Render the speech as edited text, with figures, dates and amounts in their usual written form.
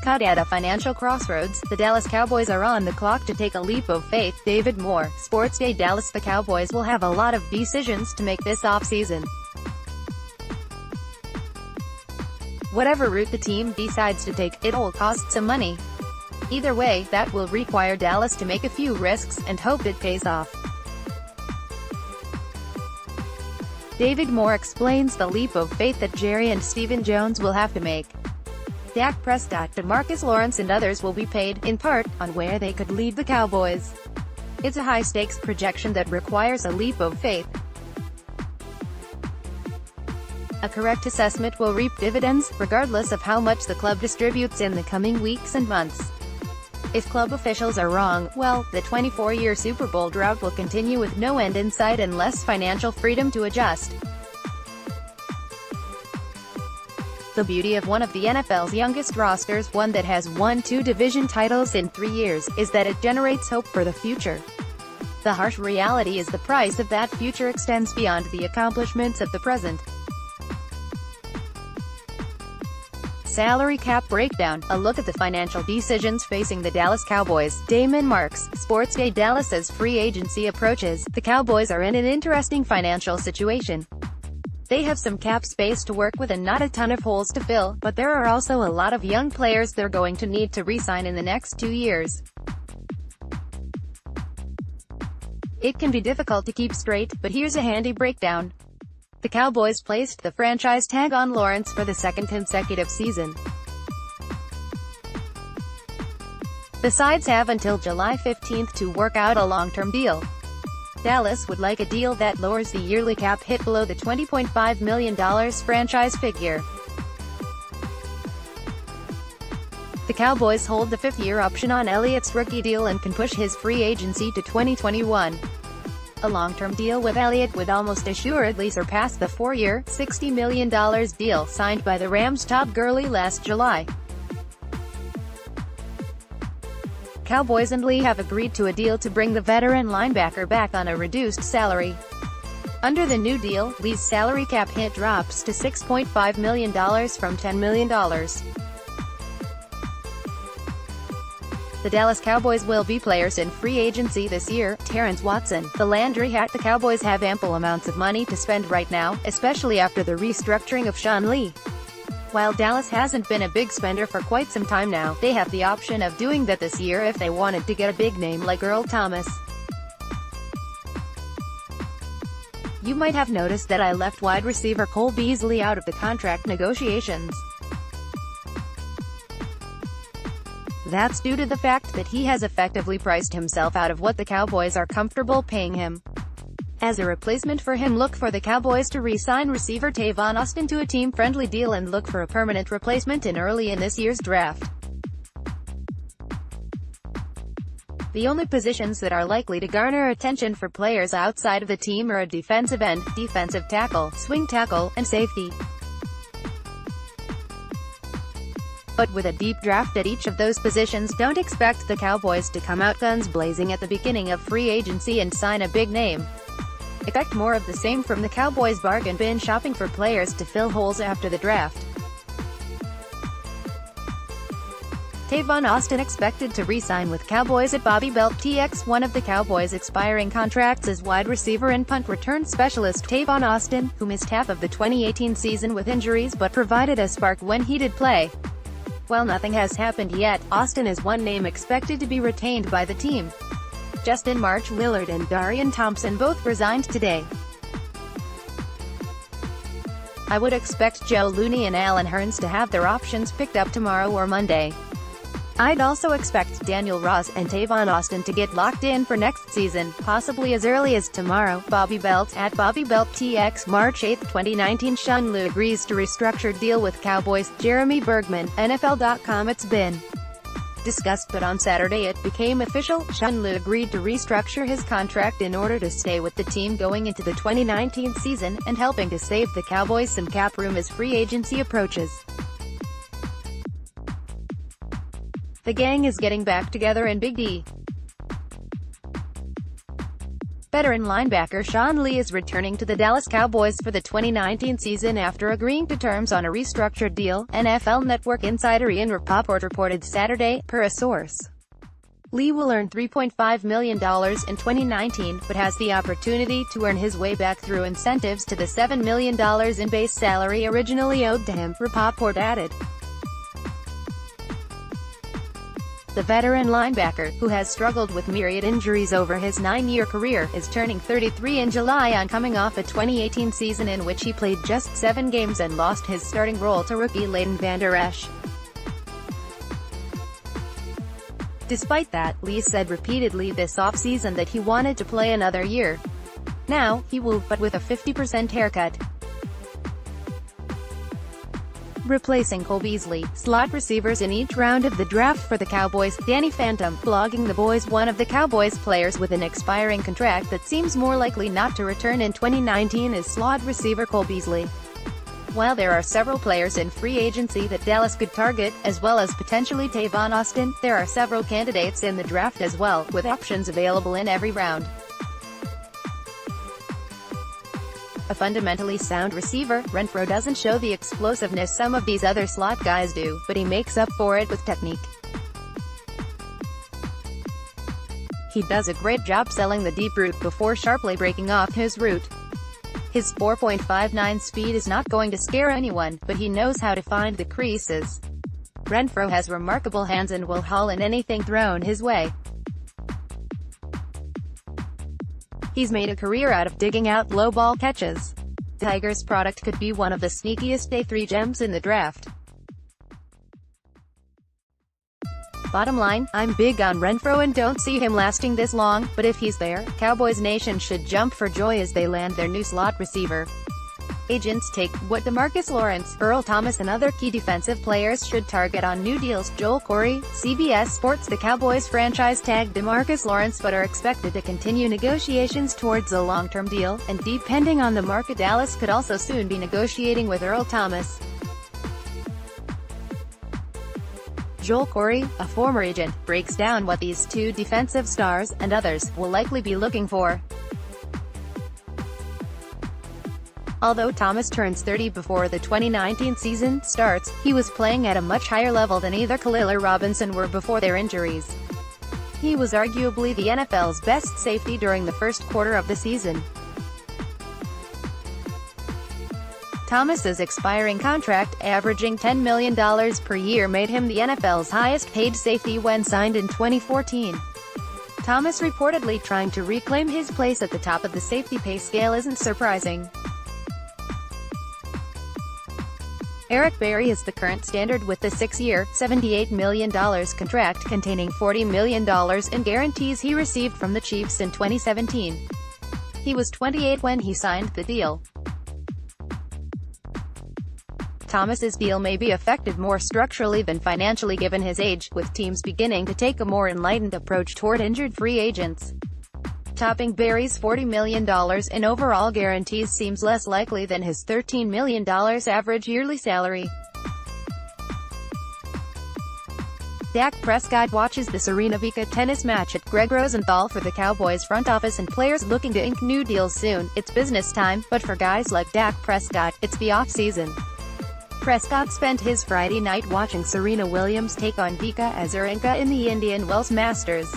Caught at a financial crossroads, the Dallas Cowboys are on the clock to take a leap of faith. David Moore, SportsDay Dallas The Cowboys will have a lot of decisions to make this offseason. Whatever route the team decides to take, it'll cost some money. Either way, that will require Dallas to make a few risks, and hope it pays off. David Moore explains the leap of faith that Jerry and Stephen Jones will have to make. Dak Prescott, DeMarcus Lawrence and others will be paid, in part, on where they could lead the Cowboys. It's a high-stakes projection that requires a leap of faith. A correct assessment will reap dividends, regardless of how much the club distributes in the coming weeks and months. If club officials are wrong, well, the 24-year Super Bowl drought will continue with no end in sight and less financial freedom to adjust. The beauty of one of the NFL's youngest rosters, one that has won 2 division titles in 3 years, is that it generates hope for the future. The harsh reality is the price of that future extends beyond the accomplishments of the present. Salary cap breakdown, a look at the financial decisions facing the Dallas Cowboys. Damon Marks, SportsDay Dallas. As free agency approaches, the Cowboys are in an interesting financial situation. They have some cap space to work with and not a ton of holes to fill, but there are also a lot of young players they're going to need to re-sign in the next 2 years. It can be difficult to keep straight, but here's a handy breakdown. The Cowboys placed the franchise tag on Lawrence for the 2nd consecutive season. The sides have until July 15 to work out a long-term deal. Dallas would like a deal that lowers the yearly cap hit below the $20.5 million franchise figure. The Cowboys hold the 5th-year option on Elliott's rookie deal and can push his free agency to 2021. A long-term deal with Elliott would almost assuredly surpass the 4-year, $60 million deal signed by the Rams' Todd Gurley last July. Cowboys and Lee have agreed to a deal to bring the veteran linebacker back on a reduced salary. Under the new deal, Lee's salary cap hit drops to $6.5 million from $10 million. The Dallas Cowboys will be players in free agency this year. Terrence Watson, the Landry Hat. The Cowboys have ample amounts of money to spend right now, especially after the restructuring of Sean Lee. While Dallas hasn't been a big spender for quite some time now, they have the option of doing that this year if they wanted to get a big name like Earl Thomas. You might have noticed that I left wide receiver Cole Beasley out of the contract negotiations. That's due to the fact that he has effectively priced himself out of what the Cowboys are comfortable paying him. As a replacement for him, look for the Cowboys to re-sign receiver Tavon Austin to a team-friendly deal and look for a permanent replacement early in this year's draft. The only positions that are likely to garner attention for players outside of the team are a defensive end, defensive tackle, swing tackle, and safety. But with a deep draft at each of those positions, don't expect the Cowboys to come out guns blazing at the beginning of free agency and sign a big name. Expect more of the same from the Cowboys' bargain bin shopping for players to fill holes after the draft. Tavon Austin expected to re-sign with Cowboys at Bobby Belt TX. One of the Cowboys' expiring contracts is wide receiver and punt return specialist Tavon Austin, who missed half of the 2018 season with injuries but provided a spark when he did play. While nothing has happened yet, Austin is one name expected to be retained by the team. Justin March Lillard and Darian Thompson both resigned today. I would expect Joe Looney and Allen Hurns to have their options picked up tomorrow or Monday. I'd also expect Daniel Ross and Tavon Austin to get locked in for next season, possibly as early as tomorrow. Bobby Belt at Bobby Belt TX. March 8, 2019. Sean Lee agrees to restructured deal with Cowboys. Jeremy Bergman, NFL.com. It's been discussed, but on Saturday it became official. Sean Lee agreed to restructure his contract in order to stay with the team going into the 2019 season, and helping to save the Cowboys some cap room as free agency approaches. The gang is getting back together in Big D. Veteran linebacker Sean Lee is returning to the Dallas Cowboys for the 2019 season after agreeing to terms on a restructured deal, NFL Network insider Ian Rapoport reported Saturday, per a source. Lee will earn $3.5 million in 2019, but has the opportunity to earn his way back through incentives to the $7 million in base salary originally owed to him, Rapoport added. The veteran linebacker, who has struggled with myriad injuries over his 9-year career, is turning 33 in July on coming off a 2018 season in which he played just 7 games and lost his starting role to rookie Leighton Vander Esch. Despite that, Lee said repeatedly this offseason that he wanted to play another year. Now, he will, but with a 50% haircut. Replacing Cole Beasley, slot receivers in each round of the draft for the Cowboys. Danny Phantom, blogging The Boys. One of the Cowboys players with an expiring contract that seems more likely not to return in 2019 is slot receiver Cole Beasley. While there are several players in free agency that Dallas could target, as well as potentially Tavon Austin, there are several candidates in the draft as well, with options available in every round. A fundamentally sound receiver, Renfrow doesn't show the explosiveness some of these other slot guys do, but he makes up for it with technique. He does a great job selling the deep route before sharply breaking off his route. His 4.59 speed is not going to scare anyone, but he knows how to find the creases. Renfrow has remarkable hands and will haul in anything thrown his way. He's made a career out of digging out low ball catches. The Tigers' product could be one of the sneakiest day 3 gems in the draft. Bottom line, I'm big on Renfrow and don't see him lasting this long, but if he's there, Cowboys Nation should jump for joy as they land their new slot receiver. Agents take what DeMarcus Lawrence, Earl Thomas and other key defensive players should target on new deals. Joel Corey, CBS Sports. The Cowboys franchise tagged DeMarcus Lawrence but are expected to continue negotiations towards a long-term deal, and depending on the market, Dallas could also soon be negotiating with Earl Thomas. Joel Corey, a former agent, breaks down what these two defensive stars, and others, will likely be looking for. Although Thomas turns 30 before the 2019 season starts, he was playing at a much higher level than either Khalil or Robinson were before their injuries. He was arguably the NFL's best safety during the first quarter of the season. Thomas's expiring contract, averaging $10 million per year, made him the NFL's highest-paid safety when signed in 2014. Thomas reportedly trying to reclaim his place at the top of the safety pay scale isn't surprising. Eric Berry is the current standard with the 6-year, $78 million contract containing $40 million in guarantees he received from the Chiefs in 2017. He was 28 when he signed the deal. Thomas's deal may be affected more structurally than financially given his age, with teams beginning to take a more enlightened approach toward injured free agents. Topping Berry's $40 million in overall guarantees seems less likely than his $13 million average yearly salary. Dak Prescott watches the Serena Vika tennis match at Greg Rosenthal. For the Cowboys front office and players looking to ink new deals soon, it's business time, but for guys like Dak Prescott, it's the off-season. Prescott spent his Friday night watching Serena Williams take on Vika Azarenka in the Indian Wells Masters.